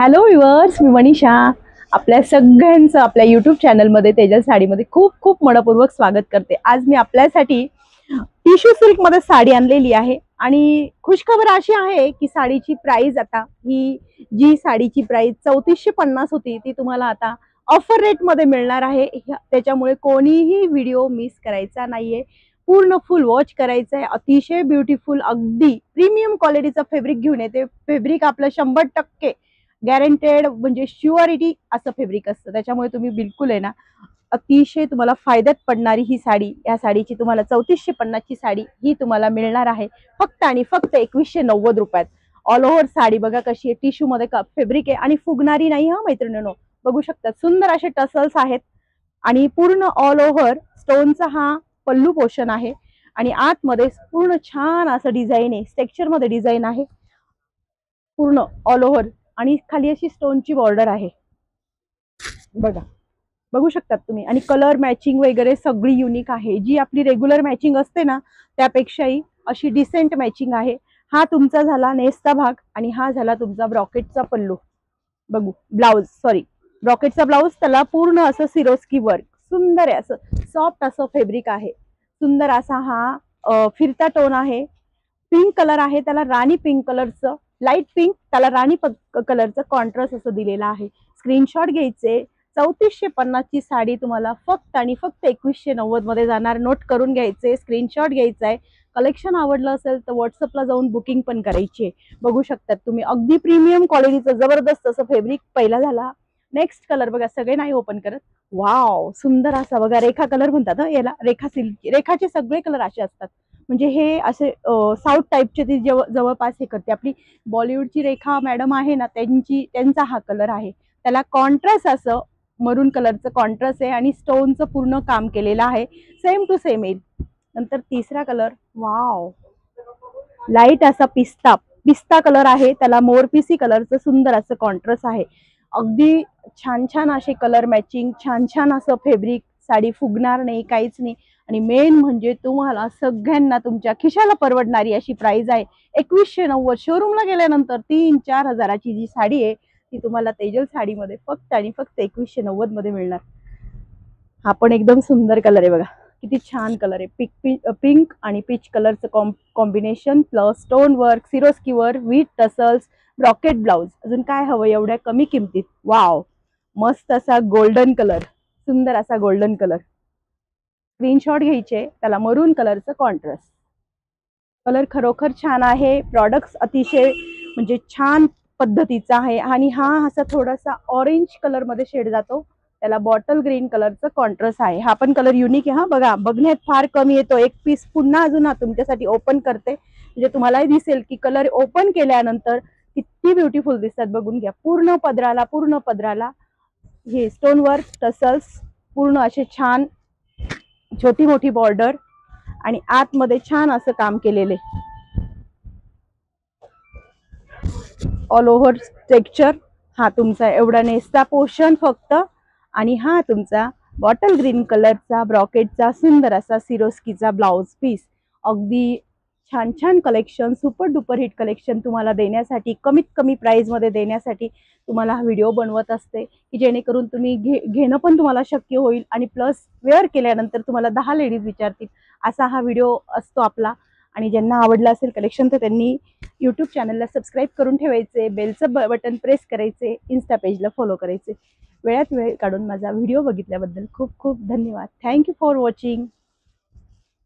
Hello viewers, मी मनीषा. आपल्या सगळ्यांचं आपल्या यूट्यूब चॅनलमध्ये तेजल साडीमध्ये खूप खूप मनपूर्वक स्वागत करते. आज मी आपल्यासाठी टिश्यू सिल्कमध्ये साडी आणलेली आहे आणि खुशखबर अशी आहे की साडीची प्राइस आता ही जी साडीची प्राइस 3450 होती ती तुम्हाला आता ऑफर रेटमध्ये मिळणार आहे. त्याच्यामुळे कोणीही व्हिडिओ मिस करायचा नाहीये, पूर्ण फुल वॉच करायचं आहे. अतिशय ब्युटिफुल अगदी प्रीमियम क्वालिटीचा फॅब्रिक घेऊन येते. फॅब्रिक आपलं 100% गॅरंटेड म्हणजे शुअरिटी असं फॅब्रिक असतं. त्याच्यामुळे तुम्ही बिलकुल आहे ना अतिशय तुम्हाला फायद्यात पडणारी ही साडी, या साडीची तुम्हाला 3450 ची साडी ही तुम्हाला मिळणार आहे फक्त आणि फक्त 2190 रुपयात. ऑल ओव्हर साडी बघा कशी आहे, टिश्यू मध्ये फॅब्रिक आहे आणि फुगणारी नाही हा मैत्रिणींनो. बघू शकता सुंदर असे टसल्स आहेत आणि पूर्ण ऑल ओव्हर स्टोनचा हा पल्लू पोर्शन आहे आणि आतमध्ये पूर्ण छान असं डिझाईन आहे, स्ट्रक्चर मध्ये डिझाईन आहे पूर्ण ऑल ओव्हर आणि खाली अशी स्टोनची बॉर्डर आहे बघा, बघू शकतात तुम्ही. आणि कलर मॅचिंग वगैरे सगळी युनिक आहे, जी आपली रेग्युलर मॅचिंग असते ना त्यापेक्षाही अशी डिसेंट मॅचिंग आहे. हा तुमचा झाला नेसचा भाग आणि हा झाला तुमचा ब्रॉकेटचा पल्लू. बघू ब्लाउज, सॉरी ब्रॉकेटचा ब्लाउज, त्याला पूर्ण असं सिरोस्की वर्क सुंदर आहे, असं सॉफ्ट असं फॅब्रिक आहे. सुंदर असा हा फिरता टोन आहे, पिंक कलर आहे, त्याला राणी पिंक कलरचं, लाईट पिंक त्याला राणी कलरचं कॉन्ट्रास्ट असं दिलेलं आहे. स्क्रीनशॉट घ्यायचे. 3450 ची साडी तुम्हाला फक्त आणि फक्त 2190 मध्ये जाणार. नोट करून घ्यायचे, स्क्रीनशॉट घ्यायचा आहे. कलेक्शन आवडलं असेल तर व्हॉट्सअपला जाऊन बुकिंग पण करायची. बघू शकतात तुम्ही अगदी प्रीमियम क्वालिटीचं जबरदस्त असं फॅब्रिक. पहिला झाला. नेक्स्ट कलर बघा, सगळे नाही ओपन करत. वाव, सुंदर असा बघा, रेखा कलर म्हणतात याला, रेखा सिल्क. रेखाचे सगळे कलर असे असतात, म्हणजे हे असे साऊथ टाईपचे ती जवळपास हे करते. आपली बॉलिवूडची रेखा मॅडम आहे ना, त्यांचा हा कलर आहे. त्याला कॉन्ट्रास्ट असं मरून कलरचं कॉन्ट्रास्ट आहे आणि स्टोनचं पूर्ण काम केलेलं आहे, सेम टू सेम येईल. नंतर तिसरा कलर, वाव, लाईट असा पिस्ता पिस्ता कलर आहे, त्याला मोरपिसी कलरचं सुंदर असं कॉन्ट्रास्ट आहे. अगदी छान छान असे कलर मॅचिंग, छान छान असं फॅब्रिक. साडी फुगणार नाही, काहीच नाही. आणि मेन म्हणजे तुम्हाला सगळ्यांना तुमच्या खिशाला परवडणारी अशी प्राइस आहे 2190. शोरूमला गेल्यानंतर 3-4 हजाराची जी साडी आहे ती तुम्हाला तेजल साडीमध्ये फक्त आणि फक्त 2190 मध्ये मिळणार. हा पण एकदम सुंदर कलर आहे बघा, किती छान कलर आहे. पिंक आणि पीच कलरचं combination plus stone work, Swarovski work with tassels, rocket blouse. अजून काय हवं एवढ्या कमी किमतीत. वाव, मस्त असा गोल्डन कलर, सुंदर असा गोल्डन कलर. स्क्रीनशॉट घ्यायचे. त्याला मरून कलरचं कॉन्ट्रास्ट. कलर खरोखर छान आहे. प्रॉडक्ट्स अतिशय म्हणजे छान पद्धतीचा आहे आणि हा असा थोडासा ऑरेंज कलर मध्ये शेड जातो, त्याला बॉटल ग्रीन कलरचं कॉन्ट्रास्ट आहे. हा पण कलर युनिक आहे हा, बघा बघण्यात फार कमी येतो. एक पीस पुन्हा अजून हा तुमच्यासाठी ओपन करते, म्हणजे तुम्हालाही दिसेल की कलर ओपन केल्यानंतर किती ब्युटिफुल दिसतात. बघून घ्या. पूर्ण पदराला हे स्टोन वर्क, टसल्स, पूर्ण असे छान छोटी मोठी बॉर्डर आणि आतमध्ये छान असं काम केलेले ऑल ओव्हर टेक्स्चर. हा तुमचा एवढा नेसचा पोर्शन फक्त, आणि हा तुमचा बॉटल ग्रीन कलरचा ब्रॉकेटचा सुंदर असा सिरोस्कीचा ब्लाउज पीस. अगदी छान छान collection, super duper hit collection तुम्हाला देण्यासाठी, कमीत कमी प्राइस मध्ये देण्यासाठी तुम्हाला हा व्हिडिओ बनवत असते, की जेणेकरून तुम्ही घेणं पण तुम्हाला शक्य होईल आणि प्लस वेअर केल्यानंतर तुम्हाला 10 लेडीज विचारतील असा हा व्हिडिओ असतो आपला. आणि ज्यांना आवडला असेल कलेक्शन तर त्यांनी यूट्यूब चॅनलला सबस्क्राईब करून ठेवायचे, बेलचं बटन प्रेस करायचे, इन्स्टा पेजला फॉलो करायचे. वेळात वेळ काढून माझा व्हिडिओ बघितल्याबद्दल खूप खूप धन्यवाद. Thank you for watching.